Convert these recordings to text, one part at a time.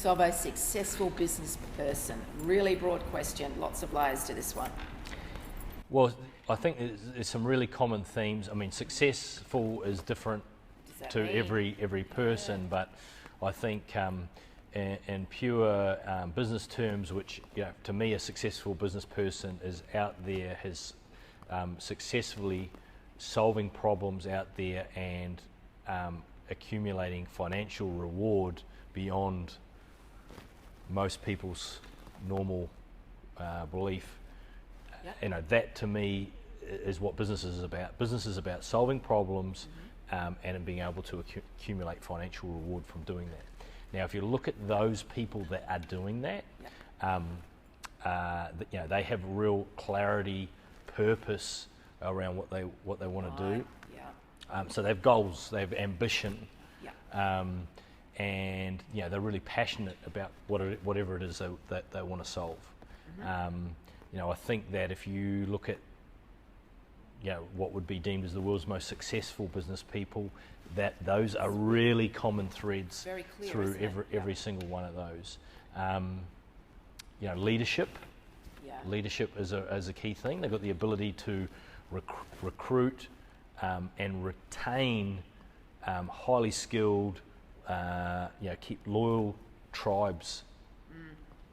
characteristics of a successful business person? Really broad question, lots of layers to this one. Well, I think there's some really common themes. I mean, successful is different to every person, but I think in pure business terms, which, to me, a successful business person is out there, has successfully solving problems out there and accumulating financial reward beyond most people's normal belief. Yep. That to me is what business is about. Business is about solving problems and being able to accumulate financial reward from doing that. Now, if you look at those people that are doing that, yep. They have real clarity, purpose around what they want to do. Yeah. So they have goals, they have ambition, Yeah. and they're really passionate about whatever it is that they want to solve. I think that if you look at what would be deemed as the world's most successful business people, that those are really common threads Very clear, through isn't it? every single one of those. Leadership. Yeah. Leadership is a key thing. They've got the ability to recruit and retain highly skilled, keep loyal tribes.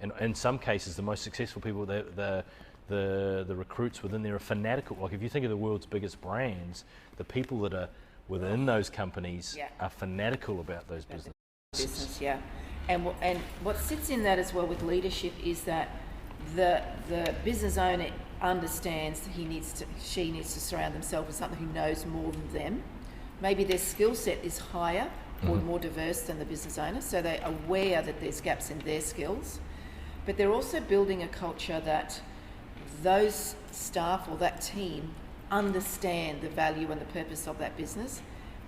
And in some cases, the most successful people, the recruits within there are fanatical. Like if you think of the world's biggest brands, the people that are within those companies are fanatical about those businesses. Yeah. And what sits in that as well with leadership is that the business owner understands that she needs to surround themselves with someone who knows more than them. Maybe their skill set is higher or more diverse than the business owner, so they're aware that there's gaps in their skills. But they're also building a culture that those staff or that team understand the value and the purpose of that business,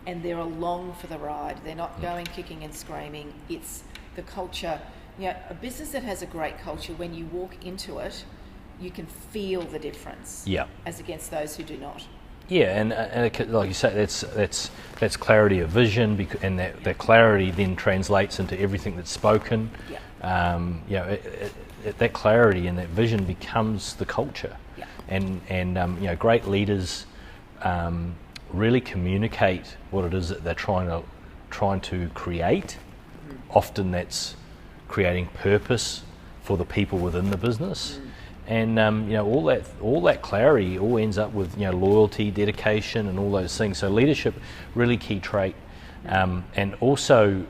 and they're along for the ride. They're not going kicking and screaming. It's the culture. A business that has a great culture, when you walk into it, you can feel the difference. Yeah. As against those who do not. Yeah, and like you say, that's clarity of vision, and that clarity then translates into everything that's spoken. Yeah. That clarity and that vision becomes the culture. Yeah. And great leaders really communicate what it is that they're trying to create. Often that's creating purpose for the people within the business. And all that clarity all ends up with loyalty, dedication, and all those things. So leadership, really key trait, and also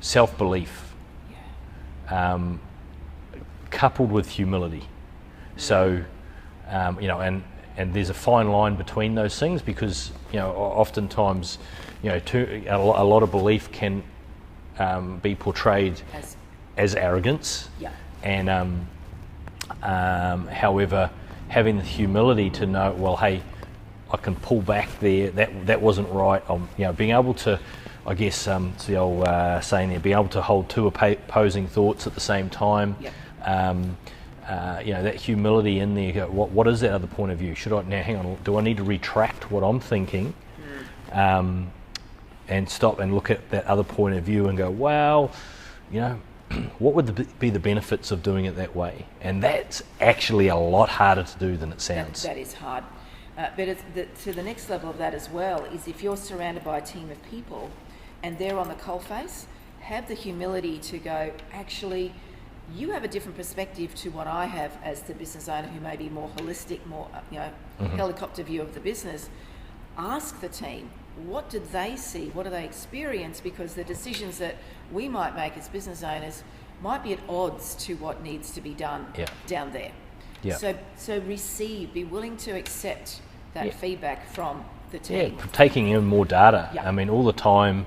self-belief, coupled with humility. So and there's a fine line between those things, because oftentimes a lot of belief can be portrayed as arrogance. Yeah. And however, having the humility to know, well, hey, I can pull back there. That wasn't right. Being able to, I guess, it's the old saying there, being able to hold two opposing thoughts at the same time. Yep. That humility in there. Go, what is that other point of view? Should I now hang on? Do I need to retract what I'm thinking, and stop and look at that other point of view and go, well, what would be the benefits of doing it that way? And that's actually a lot harder to do than it sounds. That is hard. But to the next level of that as well is, if you're surrounded by a team of people and they're on the coalface, have the humility to go, actually, you have a different perspective to what I have as the business owner, who may be more holistic, more helicopter view of the business. Ask the team, what did they see? What do they experience? Because the decisions that we might make as business owners might be at odds to what needs to be done down there. Yeah. So be willing to accept that feedback from the team. Yeah, taking in more data. Yeah. I mean, all the time,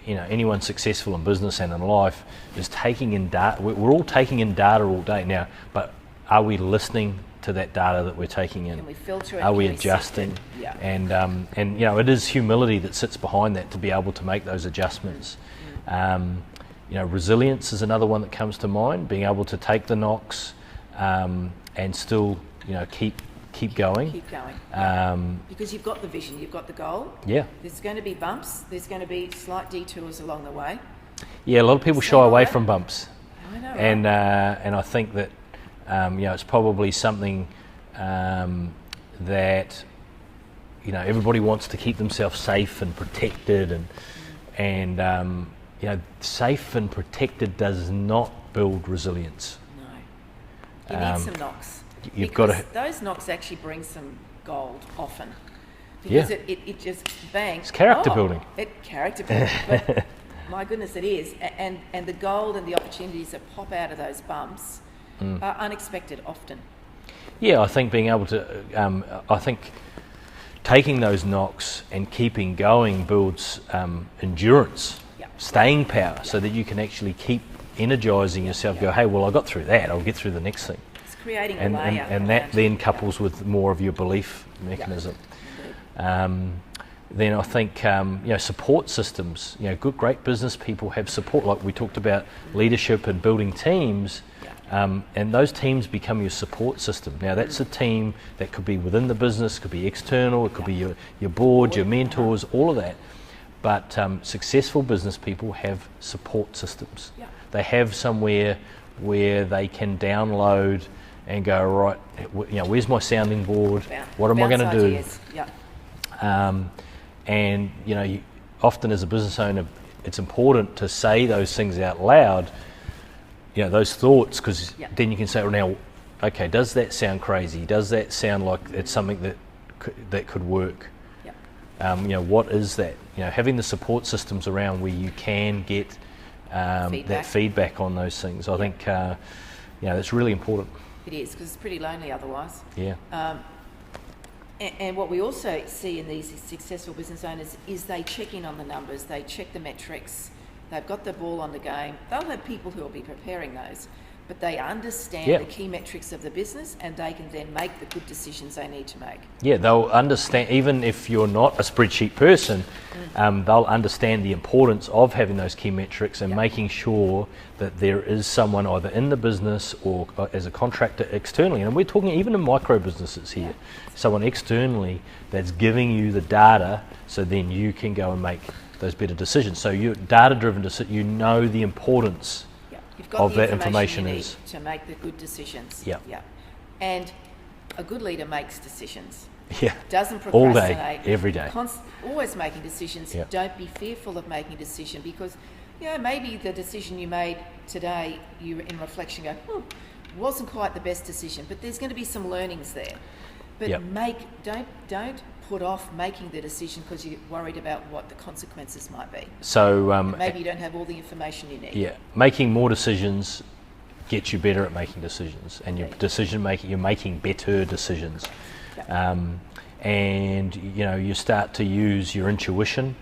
anyone successful in business and in life is taking in data. We're all taking in data all day now, but are we listening to that data that we're taking in? Can we filter it? Are we adjusting? Yeah. And it is humility that sits behind that to be able to make those adjustments. Resilience is another one that comes to mind. Being able to take the knocks and still keep going. Keep going. Because you've got the vision, you've got the goal. Yeah. There's going to be bumps. There's going to be slight detours along the way. Yeah, a lot of people shy away from bumps, I know, right? and I think that it's probably something that everybody wants to keep themselves safe and protected, and safe and protected does not build resilience. No. You need some knocks. You've got to. Those knocks actually bring some gold often. Because it just bangs. It's character building. Character building. But my goodness, it is. And the gold and the opportunities that pop out of those bumps are unexpected often. Yeah, I think being able to, I think taking those knocks and keeping going builds endurance, staying power, so that you can actually keep energising yourself. Go, hey, well, I got through that. I'll get through the next thing. It's creating a And layer. and that then couples with more of your belief mechanism. Then I think support systems. Great business people have support. Like we talked about leadership and building teams. And those teams become your support system. Now that's a team that could be within the business, could be external, it could be your board, your mentors, all of that. But successful business people have support systems. They have somewhere where they can download and go, right, where's my sounding board? What am I going to do? And often as a business owner, it's important to say those things out loud. Those thoughts, because then you can say, well, now, okay, does that sound crazy? Does that sound like it's something that could work? What is that? Having the support systems around where you can get that feedback on those things. I think that's really important. It is, because it's pretty lonely otherwise. Yeah. And what we also see in these successful business owners is they check in on the numbers, they check the metrics. They've got the ball on the game. They'll have people who will be preparing those, but they understand the key metrics of the business, and they can then make the good decisions they need to make. Yeah, they'll understand, even if you're not a spreadsheet person, they'll understand the importance of having those key metrics and making sure that there is someone either in the business or as a contractor externally, and we're talking even in micro businesses here, someone externally that's giving you the data so then you can go and make those better decisions. So you're data-driven, you know the importance You've got of the that information you is need to make the good decisions. Yeah. And a good leader makes decisions. Yeah. Doesn't all procrastinate. day, every day. Always making decisions. Yeah. Don't be fearful of making a decision, because maybe the decision you made today, you in reflection go, wasn't quite the best decision, but there's going to be some learnings there. But don't put off making the decision because you're worried about what the consequences might be. So maybe you don't have all the information you need. Yeah, making more decisions gets you better at making decisions, and your decision making, you're making better decisions, and you start to use your intuition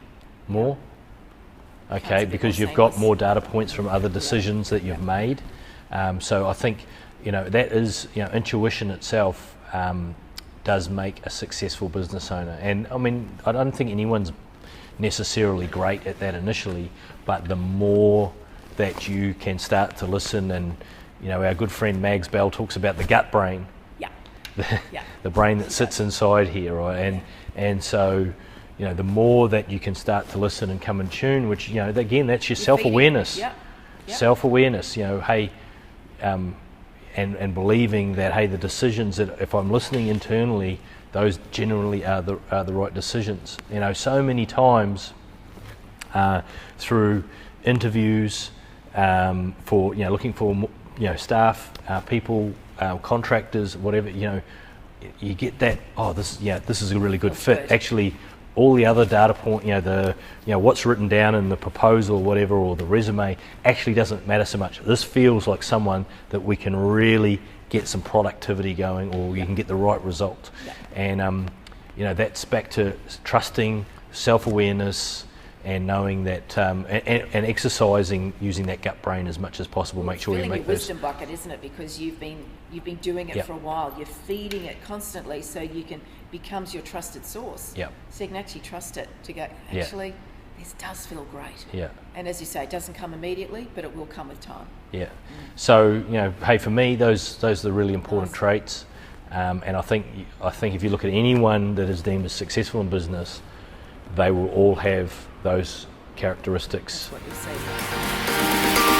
more. Okay, because you've got more data points from other decisions that you've made. So I think that is intuition itself. Does make a successful business owner, and I mean I don't think anyone's necessarily great at that initially, but the more that you can start to listen, and our good friend Mags Bell talks about the gut brain, the brain that sits inside here, right? And so the more that you can start to listen and come in tune, which again, that's your self-awareness. Self-awareness, hey, and believing that, hey, the decisions that if I'm listening internally, those generally are the right decisions. So many times through interviews for looking for staff, people, contractors, whatever, you get that, this is a really good fit. Good. Actually, all the other data point, what's written down in the proposal or whatever, or the resume, actually doesn't matter so much. This feels like someone that we can really get some productivity going, or you can get the right result. And that's back to trusting, self-awareness, and knowing that, and exercising, using that gut brain as much as possible. Make sure you make your wisdom bucket, isn't it? Because you've been doing it for a while. You're feeding it constantly, so becomes your trusted source. So you can actually trust it to go, actually, this does feel great. And as you say, it doesn't come immediately, but it will come with time. So hey, for me, those are the really important traits. And I think if you look at anyone that is deemed as successful in business, they will all have those characteristics. That's what you'll see.